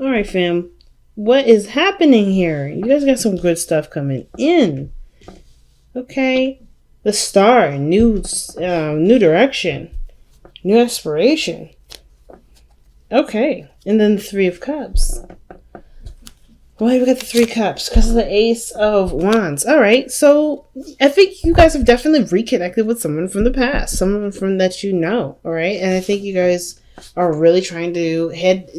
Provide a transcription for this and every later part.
All right, fam. What is happening here? You guys got some good stuff coming in. Okay. The Star, new direction, new aspiration. Okay. And then the Three of Cups. Why we got the Three Cups? Because of the Ace of Wands. All right. So I think you guys have definitely reconnected with someone from the past, someone from that you know. All right. And I think you guys are really trying to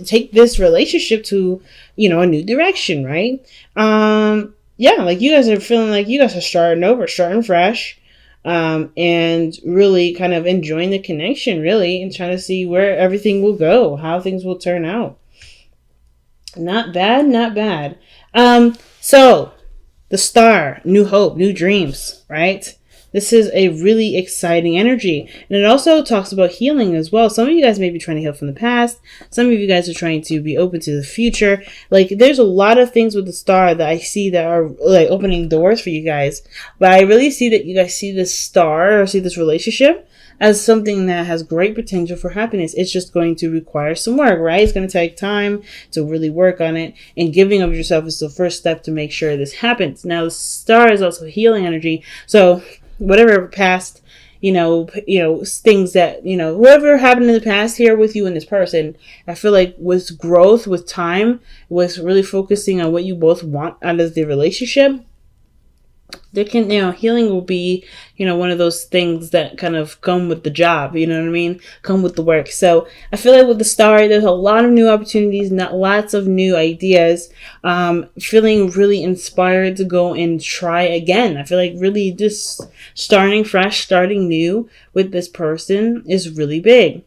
take this relationship to, a new direction, right? Yeah, like you guys are feeling like you guys are starting over, starting fresh, and really kind of enjoying the connection, really, and trying to see where everything will go, how things will turn out. Not bad, not bad. So the Star, new hope, new dreams, right? This is a really exciting energy. And it also talks about healing as well. Some of you guys may be trying to heal from the past. Some of you guys are trying to be open to the future. Like, there's a lot of things with the Star that I see that are like opening doors for you guys. But I really see that you guys see this Star or see this relationship as something that has great potential for happiness. It's just going to require some work, right? It's going to take time to really work on it, and giving of yourself is the first step to make sure this happens. Now, the Star is also healing energy. So whatever past, things that, whatever happened in the past here with you and this person, I feel like with growth, with time, with really focusing on what you both want out of the relationship, there can, healing will be, one of those things that kind of come with the job, you know what I mean? Come with the work. So I feel like with the Star, there's a lot of new opportunities, not lots of new ideas, feeling really inspired to go and try again. I feel like really just starting fresh, starting new with this person is really big.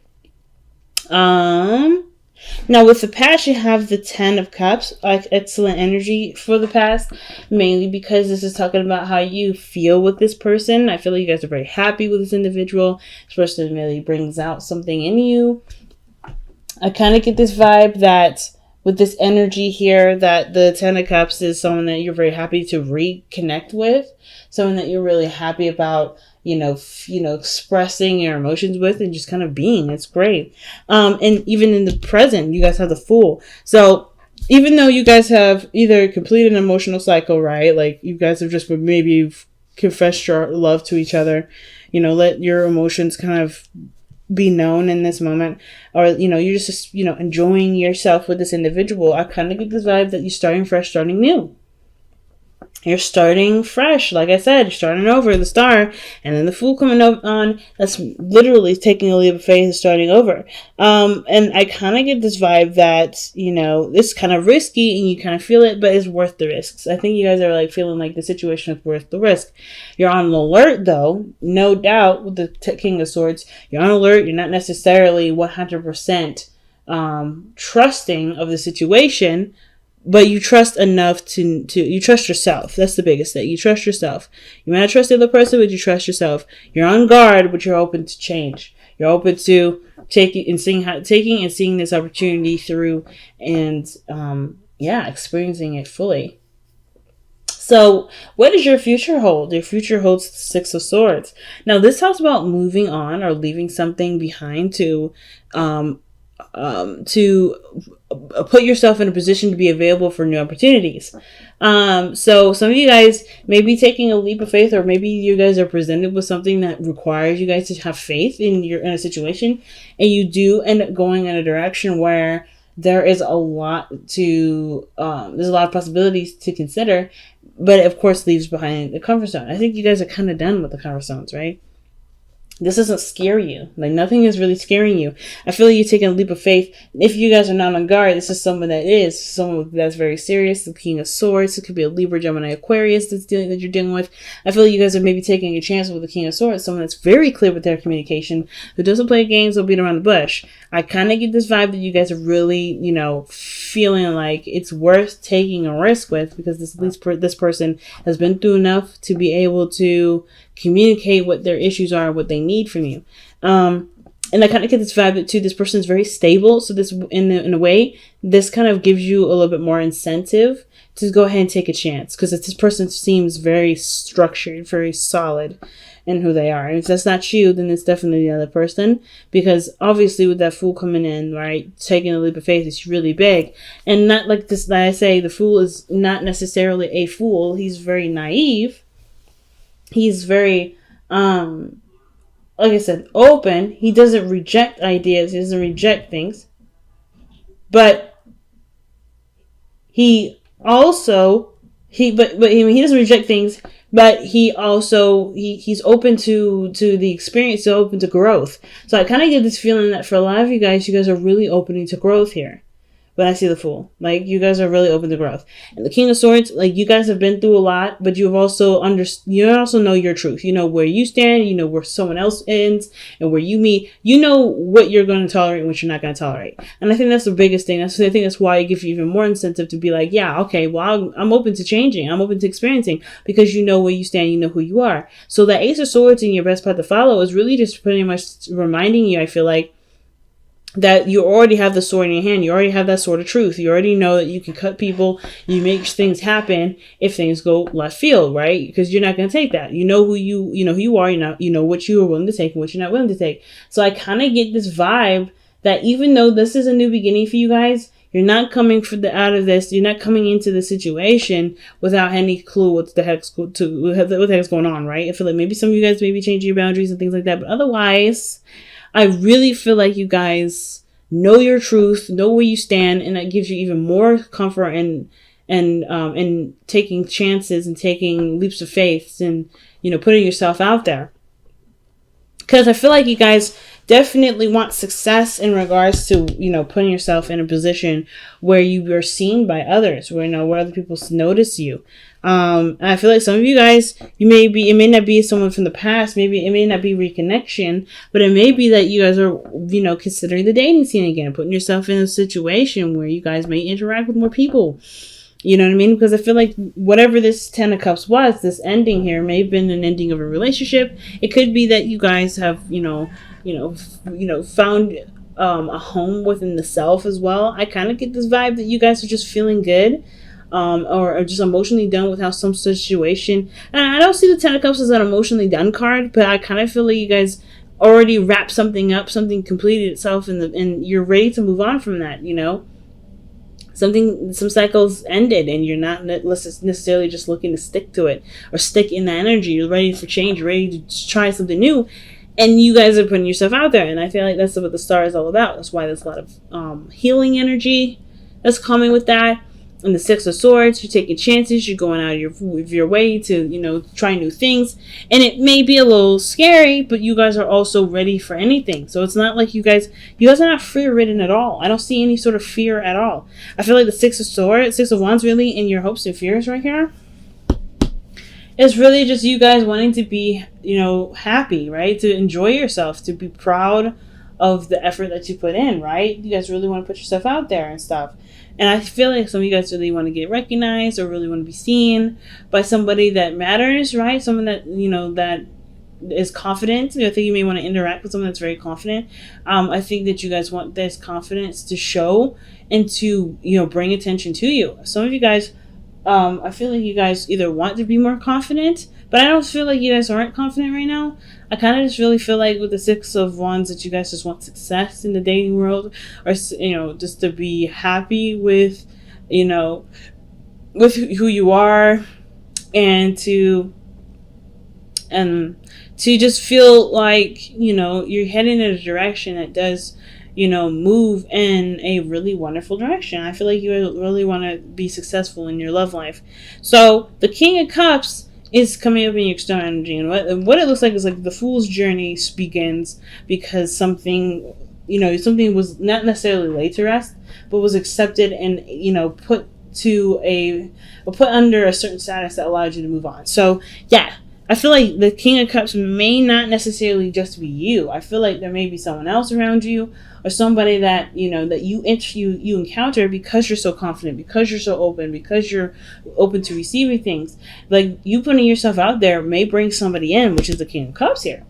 Now, with the past, you have the 10 of Cups, like excellent energy for the past, mainly because this is talking about how you feel with this person. I feel like you guys are very happy with this individual. This person really brings out something in you. I kind of get this vibe that with this energy here, that the 10 of Cups is someone that you're very happy to reconnect with, someone that you're really happy about, expressing your emotions with and just kind of being. It's great. And even in the present, you guys have the Fool. So even though you guys have either completed an emotional cycle, right? Like you guys have just maybe confessed your love to each other, let your emotions kind of be known in this moment, or you're just enjoying yourself with this individual. I kind of get this vibe that you're starting fresh, starting new. You're starting fresh. Like I said, you're starting over, the Star, and then the Fool coming up on. That's literally taking a leap of faith and starting over. And I kind of get this vibe that, it's kind of risky and you kind of feel it, but it's worth the risks. I think you guys are like feeling like the situation is worth the risk. You're on alert though, no doubt, with the King of Swords. You're on alert. You're not necessarily 100% trusting of the situation, but you trust enough to you trust yourself. That's the biggest thing. You trust yourself. You may not trust the other person, but you trust yourself. You're on guard, but you're open to change. You're open to taking and seeing this opportunity through, and experiencing it fully. So what does your future hold? Your future holds the Six of Swords. Now this talks about moving on or leaving something behind to put yourself in a position to be available for new opportunities. So some of you guys may be taking a leap of faith, or maybe you guys are presented with something that requires you guys to have faith in a situation, and you do end up going in a direction where there is a lot to there's a lot of possibilities to consider, but it of course leaves behind the comfort zone. I think you guys are kind of done with the comfort zones, right? This doesn't scare you. Like, nothing is really scaring you. I feel like you're taking a leap of faith. If you guys are not on guard, this is someone that's very serious. The King of Swords. It could be a Libra, Gemini, Aquarius that you're dealing with. I feel like you guys are maybe taking a chance with the King of Swords. Someone that's very clear with their communication, who doesn't play games or beat around the bush. I kind of get this vibe that you guys are really, feeling like it's worth taking a risk with, because this person has been through enough to be able to communicate what their issues are, what they need from you. And I kind of get this vibe that too, this person is very stable. So this, in a way, this kind of gives you a little bit more incentive to go ahead and take a chance, because this person seems very structured, very solid. and who they are. And if that's not you, then it's definitely the other person, because obviously with that Fool coming in, right, taking a leap of faith is really big. And not like this, like I say, the Fool is not necessarily a fool. He's very naive. He's very, like I said, open. He doesn't reject ideas. He doesn't reject things. But he also, he doesn't reject things, but he's open to the experience, so open to growth. So I kind of get this feeling that for a lot of you guys are really opening to growth here. When I see the Fool, like, you guys are really open to growth. And the King of Swords, like, you guys have been through a lot, but you also know your truth. You know where you stand, you know where someone else ends, and where you meet. You know what you're going to tolerate and what you're not going to tolerate. And I think that's the biggest thing. I think that's why it gives you even more incentive to be like, yeah, okay, well, I'm open to changing. I'm open to experiencing, because you know where you stand, you know who you are. So the Ace of Swords in your best path to follow is really just pretty much reminding you, I feel like, that you already have the sword in your hand. You already have that sword of truth. You already know that you can cut people. You make things happen if things go left field, right? Because you're not going to take that. You know who you are. You know what you are willing to take and what you're not willing to take. So I kind of get this vibe that even though this is a new beginning for you guys, you're not coming out of this. You're not coming into the situation without any clue what the heck's going on, right? I feel like maybe some of you guys may be changing your boundaries and things like that, but otherwise, I really feel like you guys know your truth, know where you stand, and that gives you even more comfort and taking chances and taking leaps of faith and, putting yourself out there. Because I feel like you guys definitely want success in regards to, putting yourself in a position where you are seen by others, where other people notice you. I feel like some of you guys, it may not be someone from the past, maybe it may not be reconnection, but it may be that you guys are, considering the dating scene again, putting yourself in a situation where you guys may interact with more people. You know what I mean? Because I feel like whatever this 10 of Cups was, this ending here may have been an ending of a relationship. It could be that you guys have, found a home within the self as well. I kind of get this vibe that you guys are just feeling good. Or just emotionally done with how some situation. And I don't see the 10 of Cups as an emotionally done card, but I kind of feel like you guys already wrapped something up, something completed itself, and you're ready to move on from that. Some cycles ended, and you're not necessarily just looking to stick to it or stick in the energy. You're ready for change, you're ready to try something new, and you guys are putting yourself out there. And I feel like that's what the star is all about. That's why there's a lot of healing energy that's coming with that. And the Six of Swords, you're taking chances, you're going out of your way to, try new things. And it may be a little scary, but you guys are also ready for anything. So it's not like you guys are not fear-ridden at all. I don't see any sort of fear at all. I feel like the Six of Wands really in your hopes and fears right here. It's really just you guys wanting to be, happy, right? To enjoy yourself, to be proud of the effort that you put in, right? You guys really want to put yourself out there and stuff. And I feel like some of you guys really want to get recognized or really want to be seen by somebody that matters, right? Someone that, that is confident. I think you may want to interact with someone that's very confident. I think that you guys want this confidence to show and to, bring attention to you. Some of you guys, I feel like you guys either want to be more confident, but I don't feel like you guys aren't confident right now. I kind of just really feel like with the Six of Wands that you guys just want success in the dating world, or, just to be happy with, with who you are, and to just feel like, you're heading in a direction that does, move in a really wonderful direction. I feel like you really want to be successful in your love life. So the King of Cups is coming up in your external energy, and what it looks like is like the Fool's journey begins because something was not necessarily laid to rest, but was accepted and put under a certain status that allowed you to move on. So yeah, I feel like the King of Cups may not necessarily just be you. I feel like there may be someone else around you, or somebody that that you encounter because you're so confident, because you're so open, because you're open to receiving things. Like, you putting yourself out there may bring somebody in, which is the King of Cups here.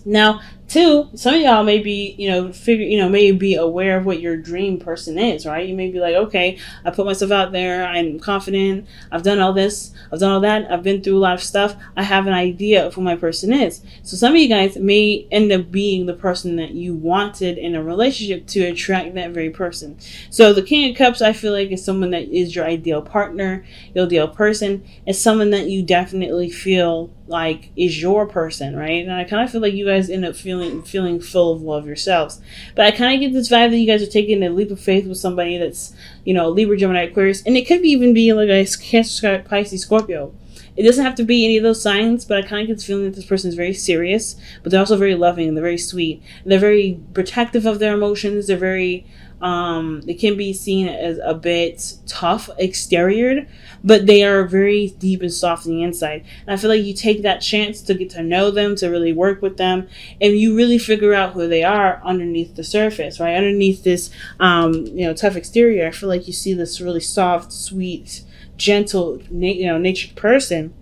Now, Two, some of y'all may be, may be aware of what your dream person is, right? You may be like, okay, I put myself out there. I'm confident. I've done all this. I've done all that. I've been through a lot of stuff. I have an idea of who my person is. So some of you guys may end up being the person that you wanted in a relationship to attract that very person. So the King of Cups, I feel like, is someone that is your ideal partner, your ideal person. It's someone that you definitely feel like is your person, right? And I kind of feel like you guys end up feeling full of love yourselves. But I kind of get this vibe that you guys are taking a leap of faith with somebody that's, Libra, Gemini, Aquarius, and it could even be like a Cancer, Pisces, Scorpio. It doesn't have to be any of those signs, but I kind of get this feeling that this person is very serious, but they're also very loving and they're very sweet. And they're very protective of their emotions. They're very they can be seen as a bit tough exterior, but they are very deep and soft on the inside. And I feel like you take that chance to get to know them, to really work with them, and you really figure out who they are underneath the surface, right? Underneath this, tough exterior, I feel like you see this really soft, sweet, gentle, natured person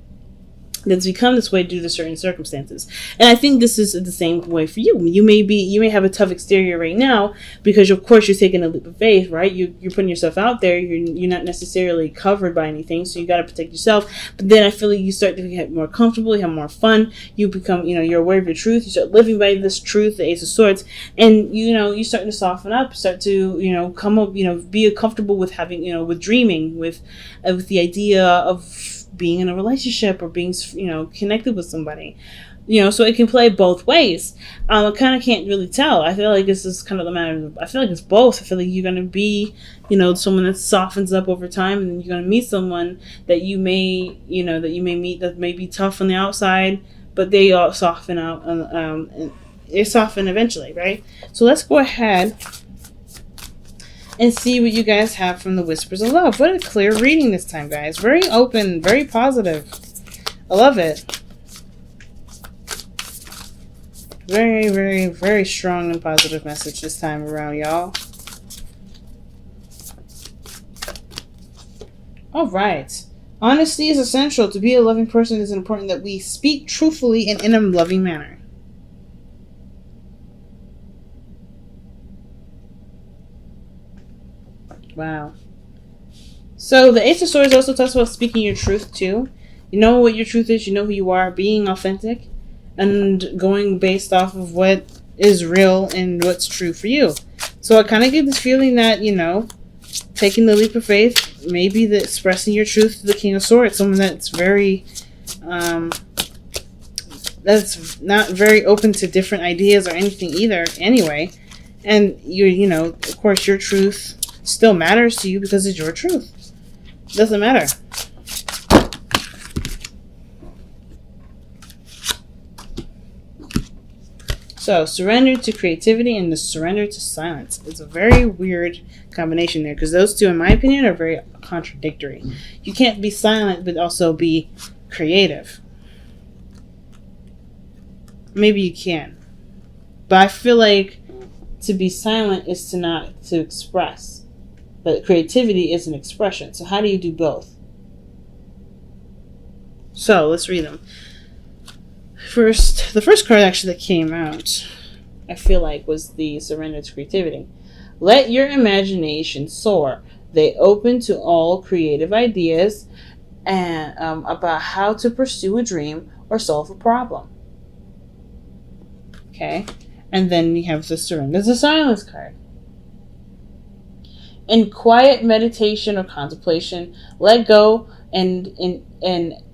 that's become this way due to certain circumstances. And I think this is the same way for you. You may have a tough exterior right now because of course you're taking a leap of faith, right? You're putting yourself out there. You're not necessarily covered by anything, so you got to protect yourself. But then I feel like you start to get more comfortable, you have more fun. You become, you're aware of your truth. You start living by this truth, the Ace of Swords, and you starting to soften up, start to come up, be comfortable with having, with dreaming, with the idea of being in a relationship or being connected with somebody, so it can play both ways. I kind of can't really tell. I feel like this is kind of the matter. I feel like it's both. I feel like you're going to be someone that softens up over time, and then you're going to meet someone that you may meet that may be tough on the outside, but they all soften out and they soften eventually, right? So let's go ahead and see what you guys have from the Whispers of Love. What a clear reading this time, guys. Very open, very positive. I love it. Very, very, very strong and positive message this time around, y'all. All right. Honesty is essential. To be a loving person, it is important that we speak truthfully and in a loving manner. Wow. So the Ace of Swords also talks about speaking your truth too. You know what your truth is, you know who you are, being authentic, and going based off of what is real and what's true for you. So I kind of get this feeling that, taking the leap of faith, maybe the expressing your truth to the King of Swords, someone that's very, that's not very open to different ideas or anything either anyway. And of course your truth still matters to you because it's your truth. It doesn't matter. So, surrender to creativity and the surrender to silence. It's a very weird combination there because those two, in my opinion, are very contradictory. You can't be silent but also be creative. Maybe you can. But I feel like to be silent is to express. But creativity is an expression. So how do you do both? So let's read them. The first card actually that came out, I feel like, was the surrender to creativity. Let your imagination soar. They open to all creative ideas and about how to pursue a dream or solve a problem. Okay, and then we have the surrender to silence card. In quiet meditation or contemplation, let go and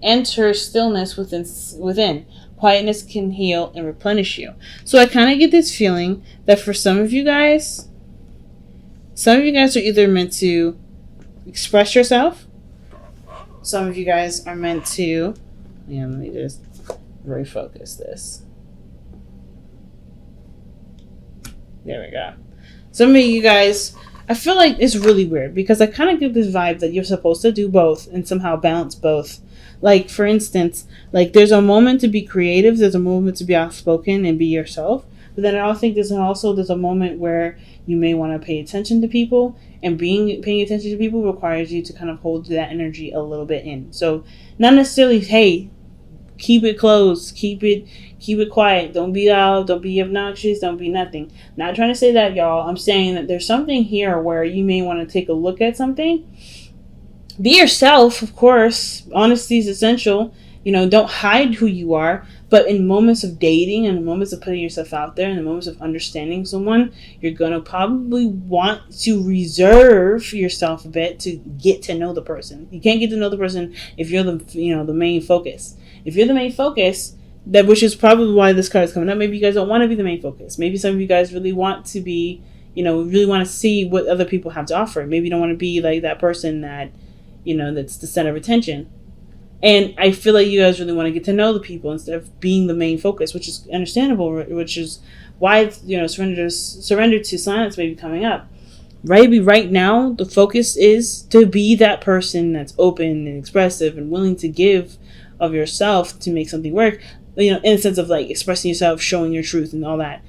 enter stillness within. Quietness can heal and replenish you. So I kind of get this feeling that for some of you guys are either meant to express yourself. Some of you guys are meant to, let me just refocus this. There we go. Some of you guys, I feel like it's really weird because I kind of get this vibe that you're supposed to do both and somehow balance both. Like, for instance, like there's a moment to be creative, there's a moment to be outspoken and be yourself. But then I also think there's a moment where you may want to pay attention to people, and paying attention to people requires you to kind of hold that energy a little bit in. So not necessarily, hey, keep it closed. Keep it quiet. Don't be loud. Don't be obnoxious. Don't be nothing. Not trying to say that, y'all. I'm saying that there's something here where you may want to take a look at something. Be yourself, of course. Honesty is essential. Don't hide who you are. But in moments of dating and in moments of putting yourself out there and in moments of understanding someone, you're going to probably want to reserve yourself a bit to get to know the person. You can't get to know the person if you're the main focus. If you're the main focus, which is probably why this card is coming up. Maybe you guys don't want to be the main focus. Maybe some of you guys really want to be, really want to see what other people have to offer. Maybe you don't want to be like that person that, that's the center of attention. And I feel like you guys really want to get to know the people instead of being the main focus, which is understandable, which is why, surrender to silence may be coming up. Maybe right now, the focus is to be that person that's open and expressive and willing to give of yourself to make something work, in a sense of like expressing yourself, showing your truth and all that.